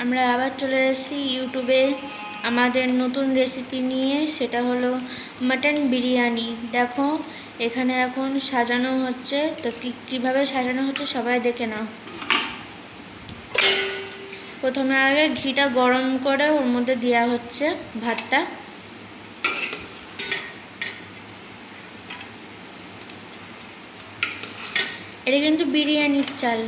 আমরা আবার চলে এসেছি ইউটিউবে আমাদের নতুন রেসিপি নিয়ে, সেটা হলো মাটন বিরিয়ানি। দেখো এখানে এখন সাজানো হচ্ছে, তো কীভাবে সাজানো হচ্ছে সবাই দেখে নাও। প্রথমে আগে ঘিটা গরম করে ওর মধ্যে দেওয়া হচ্ছে ভাতটা। এটা কিন্তু বিরিয়ানির চাল।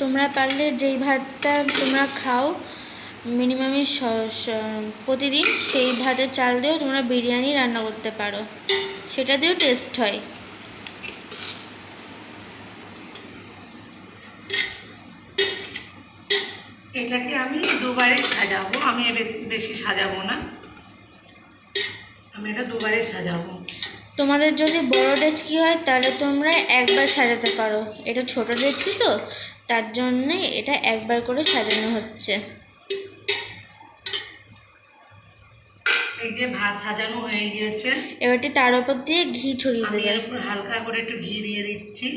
তোমরা পারলে যেই ভাতটা তোমরা খাও মিনিমামই প্রতিদিন, সেই ভাতের চাল দিয়েও তোমরা বিরিয়ানি রান্না করতে পারো, সেটা দিয়েও টেস্ট হয়। এটাকে আমি দুবারে সাজাবো, আমি বেশি সাজাবো না, আমি এটা দুবারে সাজাবো। তোমাদের যদি বড় ডেচকি হয় তাহলে তোমরা একবার সাজাতে পারো, এটা ছোট ডেচকি তো তার জন্যে এটা একবার করে সাজানো হচ্ছে। এই যে ভাত সাজানো হয়ে গিয়েছে, এবারটি তার উপর দিয়ে ঘি ছড়িয়ে আমি দেবে। এর উপর হালকা করে একটু ঘি দিয়ে দিচ্ছি।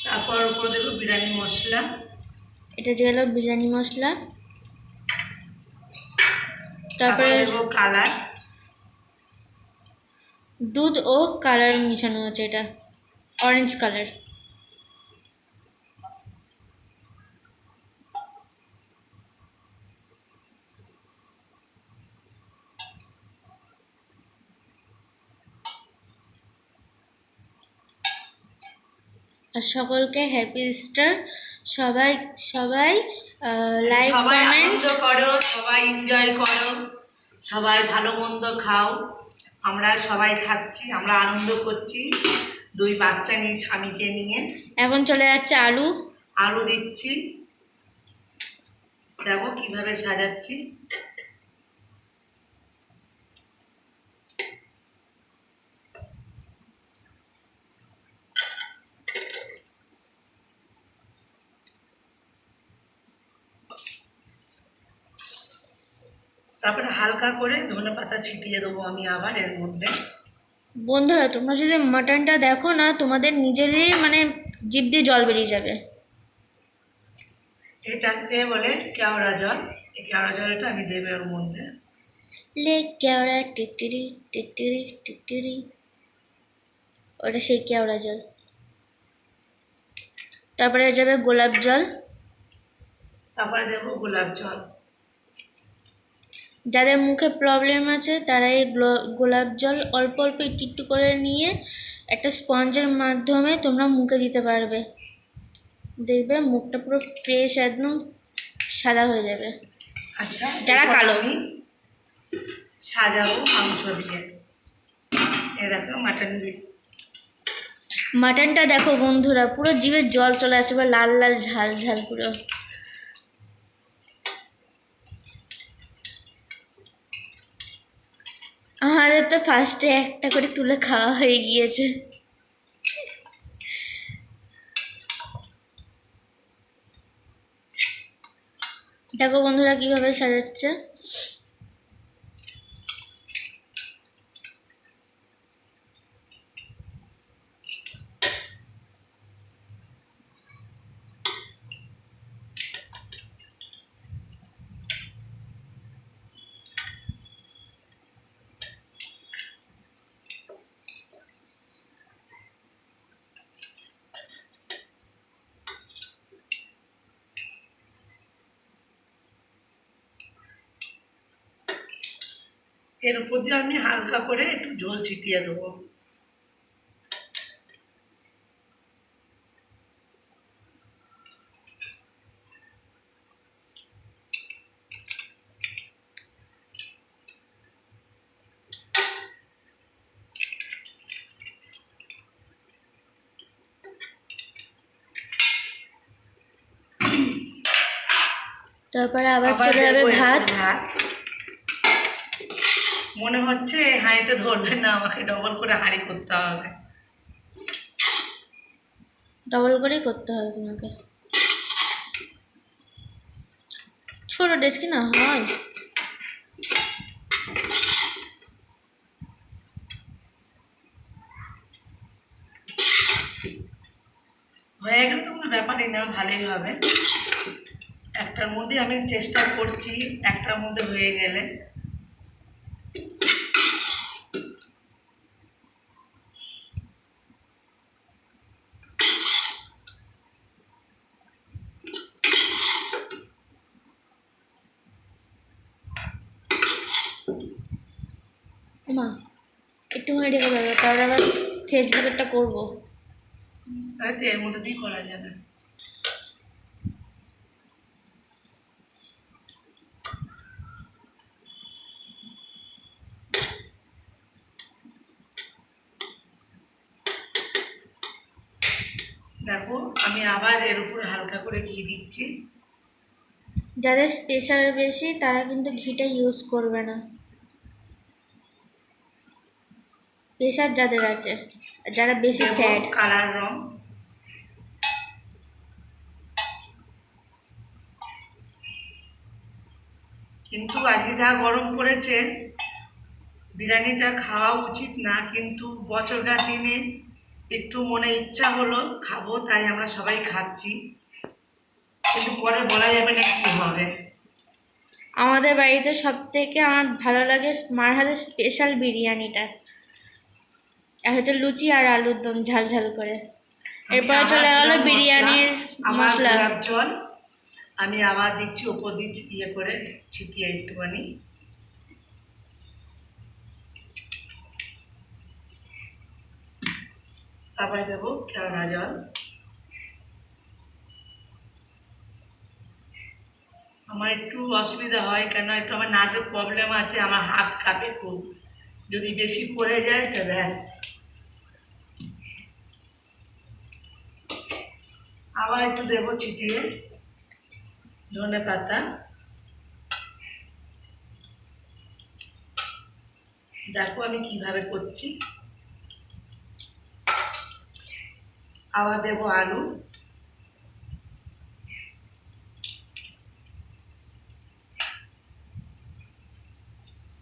তারপর উপর দেবো বিরিয়ানি মশলা। এটা যে হলো বিরিয়ানি মশলা। তারপরে তারপরে দেবো কালার, দুধ ও কালার মিশানো আছে, এটা অরেঞ্জ কালার। আর সকলকে হ্যাপি ইস্টার। সবাই সবাই লাইক কমেন্ট করো, সবাই এনজয় করো, সবাই ভালো মন্দ খাও। আমরা সবাই খাচ্ছি, আমরা আনন্দ করছি, দুই বাচ্চা নিয়ে স্বামীকে নিয়ে। এখন চলে যাচ্ছে আলু। আলু দিচ্ছি, দেখো কিভাবে সাজাচ্ছি। তারপরে হালকা করে ধনে পাতা ছিটিয়ে দেবো আমি আবার এর মধ্যে। বন্ধুরা তোমরা যদি মাটনটা দেখো না, তোমাদের নিজেরই মানে জিভ দিয়ে জল বেরিয়ে যাবে। এটাকে বলে কেওড়া জল, এই কেওড়া জলটা আমি দেবো এর মধ্যে। লে কেওড়া টিটিরি টিটিরি টিটিরি, ওটা সেই কেওড়া জল। তারপরে যাবে গোলাপ জল। তারপরে দেবো গোলাপ জল। যাদের মুখে প্রবলেম আছে তারা এই গোলাপ জল অল্প অল্প একটু একটু করে নিয়ে একটা স্পঞ্জের মাধ্যমে তোমরা মুখে দিতে পারবে, দেখবে মুখটা পুরো ফ্রেশ একদম সাদা হয়ে যাবে। আচ্ছা, যারা কালো আমি সাজাবো মাংস দিয়ে। এরকম মাটনটা দেখো বন্ধুরা, পুরো জিভে জল চলে আসবে, লাল লাল ঝাল ঝাল পুরো। আমাদের তো ফার্স্টে একটা করে তুলে খাওয়া হয়ে গিয়েছে। দেখো বন্ধুরা কিভাবে সাজাচ্ছে। এর উপর দিয়ে আমি হালকা করে একটু ঝোল ছিটিয়ে দেবো। তারপরে আবার চলে যাবে ভাত। মনে হচ্ছে হাঁড়িতে ধরবে না, আমাকে ডবল করে হাঁড়ি করতে হবে। ডবল করেই করতে হবে তোমাকে, ছোট ডেচকি না হয়। হয়ে গেলে তো কোনো ব্যাপারই না, ভালোই হবে। একটার মধ্যে আমি চেষ্টা করছি, একটার মধ্যে হয়ে গেলে। মা একটুখানি রেখে দেবো, তারপর আবার ফেসবুকেরটা করবো। তো এর মধ্যে দিয়ে করা যাবে। দেখো আমি আবার এর উপর হালকা করে ঘি দিচ্ছি। যাদের প্রেশার বেশি তারা কিন্তু ঘিটা ইউজ করবে না, প্রেশার যাদের আছে, যারা বেশি ফ্যাট। কালার রং, কিন্তু আজকে যা গরম পড়েছে বিরিয়ানিটা খাওয়া উচিত না, কিন্তু বছরকার দিনে একটু মনে ইচ্ছা হলো খাবো, তাই আমরা সবাই খাচ্ছি, কিন্তু পরে বলা যাবে না কি হবে। আমাদের বাড়িতে সব থেকে আমার ভালো লাগে মার হাতের স্পেশাল বিরিয়ানিটা, আর হচ্ছে লুচি আর আলুর দম ঝাল ঝাল করে। এরপরে চলে গেল বিরিয়ানির মশলা। গোলাপ জল আমি আবার দিচ্ছি, ওপর দিচ্ছি ইয়ে করে ছিটিয়ে একটুখানি। তারপরে দেবো কেওড়া জল। আমার একটু অসুবিধা হয়, কেন একটু আমার নাকের প্রবলেম আছে, আমার হাত কাঁপে খুব, যদি বেশি পড়ে যায় তো ব্যাস। আবার একটু দেবো ছিটিয়ে ধনে পাতা। দেখো আমি কিভাবে করছি। আবার দেবো আলু।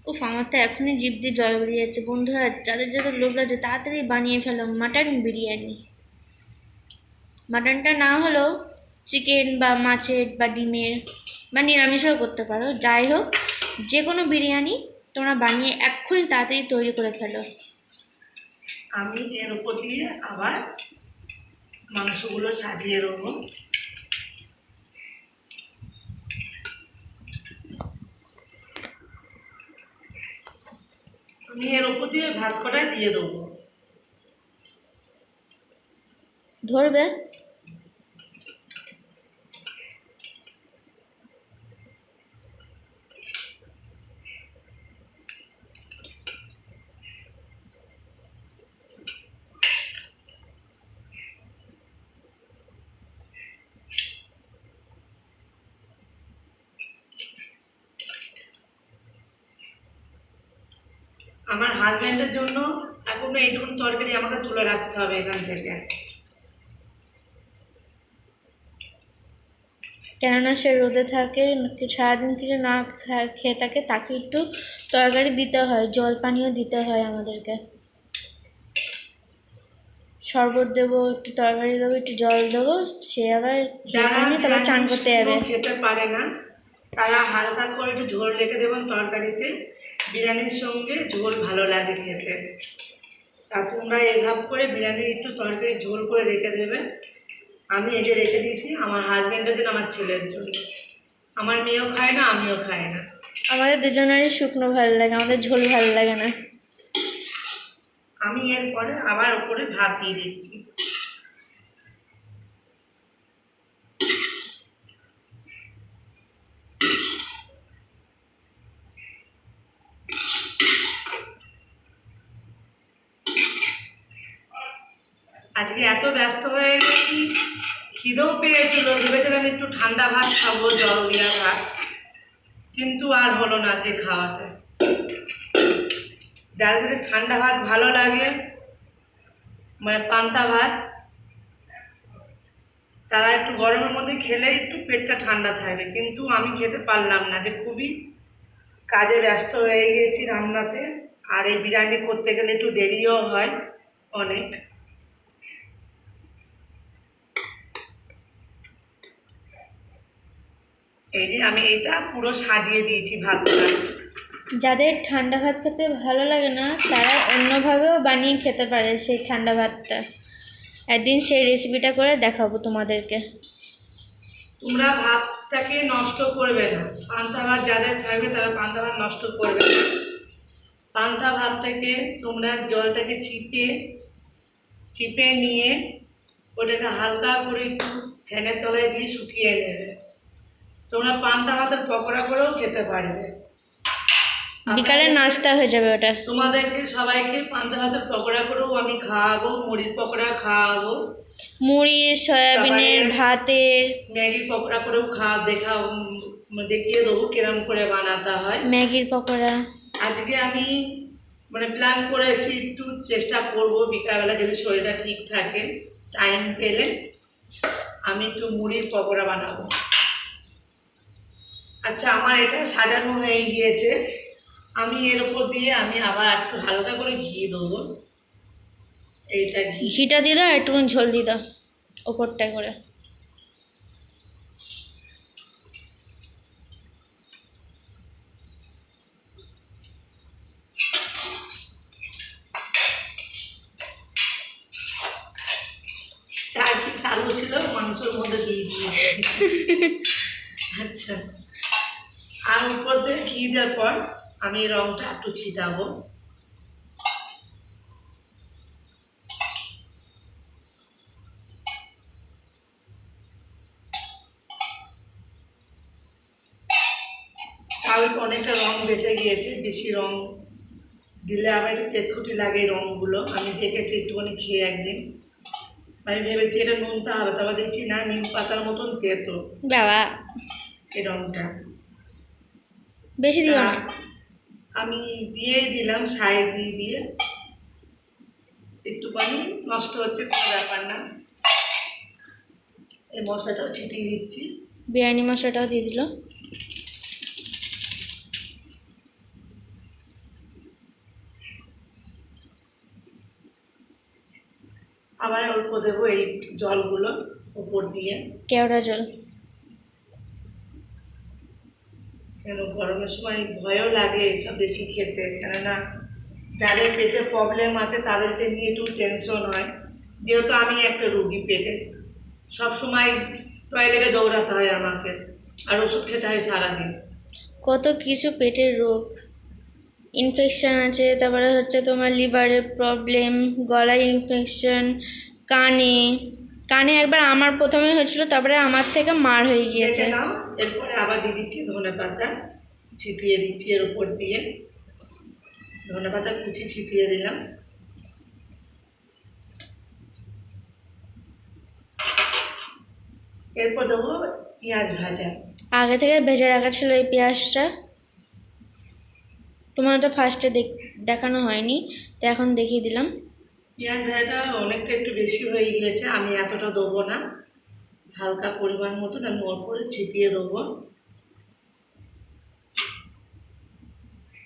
উফ, আমার তো এখনই জিভ দিয়ে জল বেরিয়ে যাচ্ছে। বন্ধুরা, যাদের যাদের লোভ লাগছে তাড়াতাড়ি বানিয়ে ফেলো মাটন বিরিয়ানি। মাটনটা না হলেও চিকেন বা মাছের বা ডিমের বা নিরামিষও করতে পারো, যাই হোক যে কোনো বিরিয়ানি তোমরা বানিয়ে এক্ষুনি তাড়াতাড়ি তৈরি করে ফেলো। আমি এর উপর দিয়ে আবার মাংসগুলো সাজিয়ে দেবো। আমি এর উপর দিয়ে ভাত কটায় দিয়ে দেবো। ধরবে? আমার হাজব্যান্ডের জন্য এখনো এইটুকুন তরকারি আমাকে তুলে রাখতে হবে এখান থেকে। কেননা সে রোদে থাকে, সারাদিন কিছু না খেয়ে থাকে, তাকে একটু তরকারি দিতে হয়, জল পানিও দিতে হয় আমাদেরকে। শরবত দেবো, একটু তরকারি দেবো, একটু জল দেবো, সে আবার খেয়ে নিয়ে তারপর চান করতে যাবে। খেতে পারে না তারা হালকা করে একটু ঝোল রেখে দেবেন তরকারিতে, বিরিয়ানির সঙ্গে ঝোল ভালো লাগে খেতে। তা তোমরা এভাবে করে বিরিয়ানির একটু তরকারি ঝোল করে রেখে দেবে। আমি এই যে রেখে দিয়েছি আমার হাজব্যান্ডের জন্য, আমার ছেলের জন্য। আমার মেয়েও খায় না, আমিও খাই না। আমাদের দুজনেরই শুকনো ভালো লাগে, আমাদের ঝোল ভালো লাগে না। আমি এরপরে আবার উপরে ভাত দিয়ে দিচ্ছি। আজকে এত ব্যস্ত হয়ে গেছি, খিদেও পেয়েছিল, ভেবেছিলাম একটু ঠান্ডা ভাত খাবো, জল দেওয়া ভাত, কিন্তু আর হলো না যে খাওয়াটা। যাদের ঠান্ডা ভাত ভালো লাগে, মানে পান্তা ভাত, তারা একটু গরমের মধ্যে খেলে একটু পেটটা ঠান্ডা থাকবে, কিন্তু আমি খেতে পারলাম না, যে খুবই কাজে ব্যস্ত হয়ে গেছি রান্নাতে। আর এই বিরিয়ানি করতে গেলে একটু দেরিও হয় অনেক। এই যে আমি এটা পুরো সাজিয়ে দিয়েছি ভাতটা। যাদের ঠান্ডা ভাত খেতে ভালো লাগে না তারা অন্যভাবেও বানিয়ে খেতে পারে সেই ঠান্ডা ভাতটা। একদিন সেই রেসিপিটা করে দেখাবো তোমাদেরকে। তোমরা ভাতটাকে নষ্ট করবে না, পান্তা ভাত যাদের খাবে তারা পান্তা ভাত নষ্ট করবে না। পান্তা ভাতটাকে তোমরা জলটাকে চিপে চিপে নিয়ে ওটাকে হালকা করে একটু ফ্যানের তলায় দিয়ে শুকিয়ে নেবে। তোমরা পান্তা ভাতের পকোড়া করেও খেতে পারবে। বিকালে নাস্তা হয়ে যাবে ওটা। তোমাদেরকে সবাইকে পান্তা ভাতের পকোড়া করেও আমি খাওয়াবো, মুড়ির পকোড়া খাওয়াবো, মুড়ির, সয়াবিনের, তারপরে ভাতের, ম্যাগির পকোড়া করেও দেখিয়ে দেবো কিরম করে বানাতে হয়। ম্যাগির পকোড়া। আজকে আমি প্ল্যান করেছি, একটু চেষ্টা করবো বিকালবেলা যদি শরীরটা ঠিক থাকে, টাইম পেলে আমি একটু মুড়ির পকোড়া বানাবো। আচ্ছা, আমার এটা সাজানো হয়ে গিয়েছে। আমি এর উপর দিয়ে আমি আবার একটু হালকা করে ঘি দেবো। এইটা ঘিটা দিয়ে দাও, একটু ঝোল দিয়ে দাও ওপরটায় করে। চার পিস আলু ছিল মাংসের মধ্যে দিয়ে দিয়ে। আচ্ছা, আর উপর দিয়ে ঘি দেওয়ার পর আমি রংটা একটু ছিটাবো। তাও অনেকটা রং বেঁচে গিয়েছে, বেশি রং দিলে আবার একটু তেতকুটি লাগে এই রঙগুলো। আমি দেখেছি একটুখানি খেয়ে একদিন, আমি ভেবেছি এটা নুনতে হবে, তারপর দেখছি না, নিম পাতার মতন তেতো বাবা, এই রঙটা। বেশি দিও না। আমি দিয়েই দিলাম, সাইড দিয়ে দিয়ে একটুখানি নষ্ট হচ্ছে, কোনো ব্যাপার না। এই মশলাটাও ছিটিয়ে দিচ্ছি। বিরিয়ানি মশলাটাও দিয়ে দিল। আবার অল্প দেবো এই জলগুলো উপর দিয়ে। কেওড়া জল। কেন গরমের সময় ভয়ও লাগে এইসব বেশি খেতে, কেননা যাদের পেটে প্রবলেম আছে তাদেরকে নিয়ে একটু টেনশন হয়। যেহেতু আমি একটা রুগী পেটের, সবসময় টয়লেটে দৌড়াতে হয় আমাকে, আর ওষুধ খেতে হয় সারাদিন। কত কিছু পেটের রোগ, ইনফেকশান আছে, তারপরে হচ্ছে তোমার লিভারের প্রবলেম, গলায় ইনফেকশন, কানে। কানে একবার আমার প্রথমে হয়েছিল, তারপরে আমার থেকে মার হয়ে গিয়েছে। দেখে নাও, এরপরে আবার দিয়ে দিচ্ছি ধনে পাতা, ছিটিয়ে দিচ্ছি এর উপর দিয়ে। ধনে পাতা কুচি ছিটিয়ে দিলাম। এরপর দেবো পেঁয়াজ ভাজা। আগে থেকে ভেজে রাখা ছিল এই পেঁয়াজটা, তোমার তো ফার্স্টে দেখানো হয়নি, তো এখন দেখিয়ে দিলাম। পেঁয়াজ ভাজাটা অনেকটা একটু বেশি হয়ে গিয়েছে, আমি এতটা দেবো না, হালকা পরিমাণ মতন আমি ওর করে ছিটিয়ে দেবো।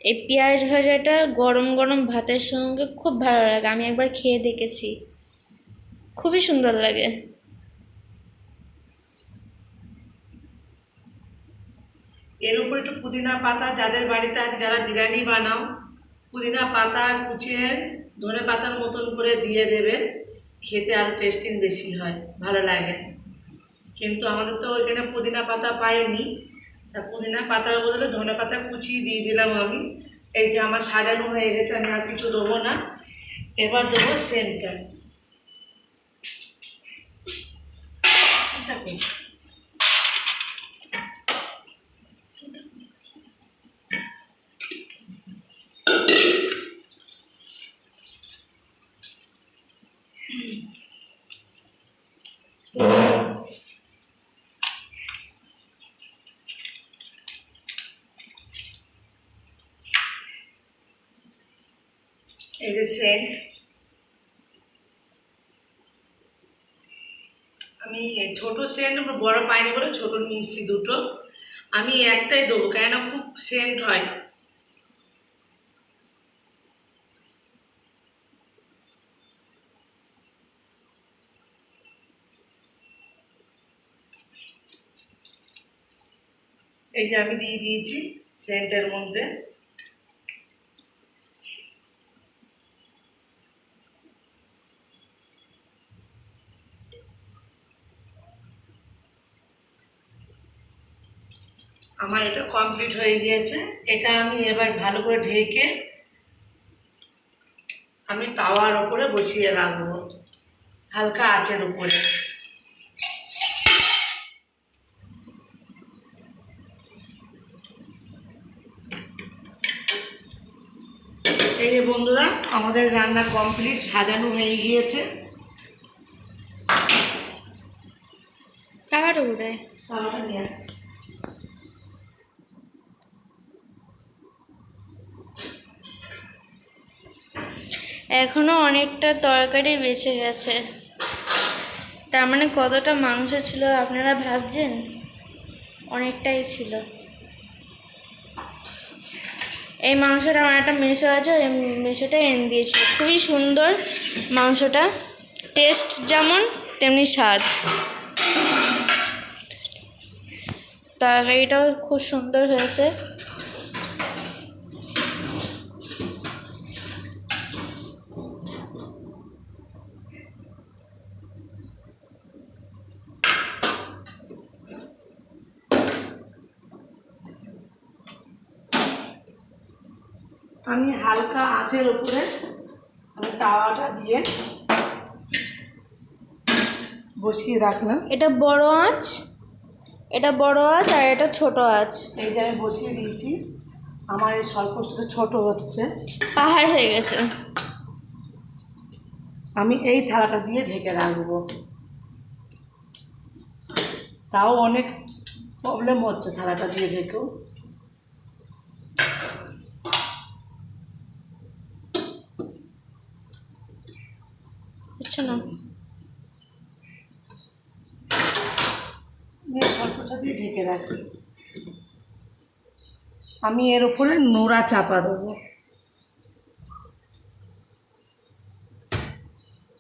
এই পেঁয়াজ ভাজাটা গরম গরম ভাতের সঙ্গে খুব ভালো লাগে, আমি একবার খেয়ে দেখেছি, খুবই সুন্দর লাগে। এর উপর একটু পুদিনা পাতা, যাদের বাড়িতে আছে, যারা বিরিয়ানি বানাও, পুদিনা পাতা কুচিয়ে ধনে পাতার মতন করে দিয়ে দেবে, খেতে আরও টেস্টিং বেশি হয়, ভালো লাগে। কিন্তু আমাদের তো এখানে পুদিনা পাতা পাইনি, তা পুদিনা পাতার বদলে ধনে পাতা কুচি দিয়ে দিলাম আমি। এই যে আমার সাজানো হয়ে গেছে, আমি আর কিছু দেবো না। এবার দেবো সেন্টার। এই যে সেন্ট, আমি ছোট সেন্ট বড় পাইনি বলে ছোট নিয়েছি দুটো। আমি একটাই দেবো, কেননা খুব সেন্ট হয়। এই যে আমি দিয়ে দিয়েছি সেন্টের মধ্যে। আমার এটা কমপ্লিট হয়ে গিয়েছে। এটা আমি এবার ভালো করে ঢেকে আমি তাওয়ার ওপরে বসিয়ে রাখবো হালকা আঁচের উপরে। এই যে বন্ধুরা, আমাদের রান্না কমপ্লিট, সাজানো হয়ে গিয়েছে। টাকাটা কোথায়? তাওয়াটা নিয়ে আস। এখনো অনেকটা তরকারি বেঁচে গেছে। তার মানে কতটা মাংস ছিল আপনারা ভাবছেন? অনেকটাই ছিল। এই মাংসটা আমার একটা মেশো আছে, ওই মেশোটা এনে দিয়েছিল। খুবই সুন্দর মাংসটা, টেস্ট যেমন তেমনি স্বাদ। তরকারিটাও খুব সুন্দর হয়েছে। আমি হালকা আঁচের উপরে আমি তাওয়াটা দিয়ে বসিয়ে রাখলাম। এটা বড় আঁচ, এটা বড় আঁচ আর এটা ছোট আঁচ। এই যে আমি বসিয়ে দিয়েছি। আমার এই স্বল্পটা ছোট হচ্ছে, পাহাড় হয়ে গেছে। আমি এই থালাটা দিয়ে ঢেকে রাখবো। তাও অনেক প্রবলেম হচ্ছে থালাটা দিয়ে ঢেকেও। বুঝছো না? স্বল্পটা দিয়ে ঢেকে রাখি। আমি এর উপরে নোড়া চাপা দেবো,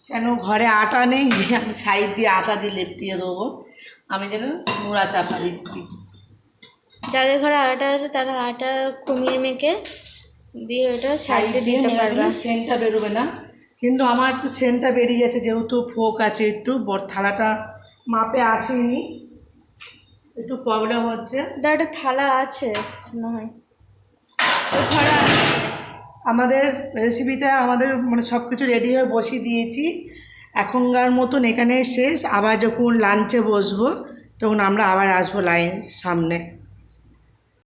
কেন ঘরে আটা নেই যে আমি সাইড দিয়ে আটা দিয়ে লেপটিয়ে দেবো। আমি যেন নোড়া চাপা দিচ্ছি। যাদের ঘরে আটা আছে তারা আটা কুমির মেখে দিয়ে ওটা সাইড সাইডে দিয়ে দিতে নেড়ে পারবে। দিলে সেন্টটা বেরোবে না, কিন্তু আমার একটু সেন্টটা বেরিয়ে যাচ্ছে যেহেতু ফোক আছে, একটু বড় থালাটা মাপে আসেনি, একটু প্রবলেম হচ্ছে। একটা থালা আছে না হয় ওই ঘরে আছে। আমাদের রেসিপিটা আমাদের মানে সব কিছু রেডি হয়ে বসিয়ে দিয়েছি। এখনকার মতন এখানে শেষ। আবার যখন লাঞ্চে বসবো তখন আমরা আবার আসবো লাইন সামনে।